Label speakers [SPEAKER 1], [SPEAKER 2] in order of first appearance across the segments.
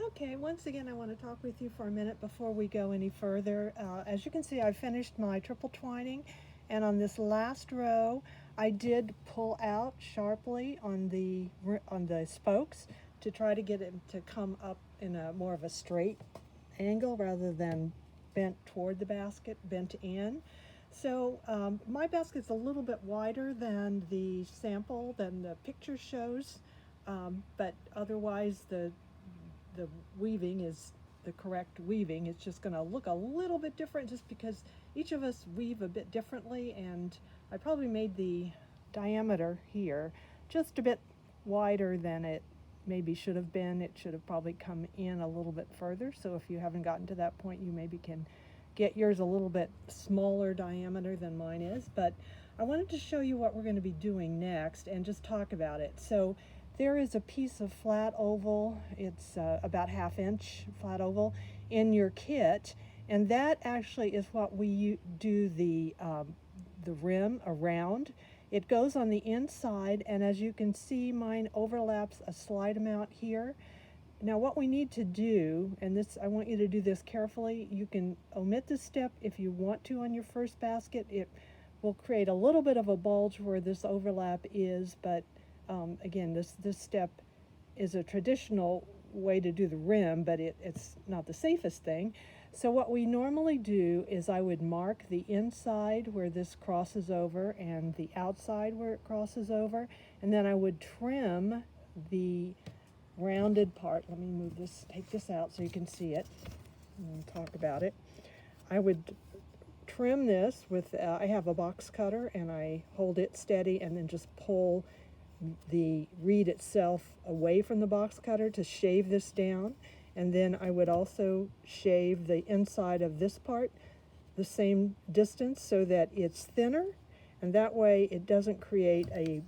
[SPEAKER 1] Okay, once again, I want to talk with you for a minute before we go any further. As you can see, I finished my triple twining, and on this last row, I did pull out sharply on the spokes to try to get it to come up in a more of a straight angle rather than bent toward the basket, bent in. So my basket's a little bit wider than the sample, than the picture shows, but otherwise the weaving is the correct weaving. It's just going to look a little bit different just because each of us weave a bit differently, and I probably made the diameter here just a bit wider than it maybe should have been. It should have probably come in a little bit further, so if you haven't gotten to that point, you maybe can get yours a little bit smaller diameter than mine is. But I wanted to show you what we're going to be doing next and just talk about it. So there is a piece of flat oval, it's about 1/2 inch flat oval in your kit, and that actually is what we do the rim around. It goes on the inside, and as you can see, mine overlaps a slight amount here. Now what we need to do, and this, I want you to do this carefully, you can omit this step if you want to on your first basket. It will create a little bit of a bulge where this overlap is, but again, this step is a traditional way to do the rim, but it's not the safest thing. So what we normally do is I would mark the inside where this crosses over and the outside where it crosses over, and then I would trim the rounded part. Let me move this, take this out so you can see it and talk about it. I would trim this with, I have a box cutter, and I hold it steady and then just pull the reed itself away from the box cutter to shave this down. And then I would also shave the inside of this part the same distance so that it's thinner, and that way it doesn't create a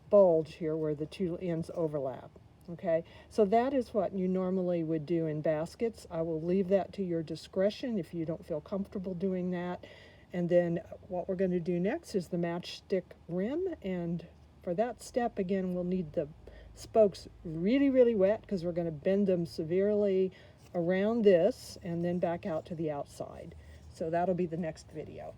[SPEAKER 1] bulge here where the two ends overlap. Okay, so that is what you normally would do in baskets. I will leave that to your discretion if you don't feel comfortable doing that. And then what we're going to do next is the matchstick rim, and for that step, again, we'll need the spokes really, really wet because we're going to bend them severely around this and then back out to the outside. So that'll be the next video.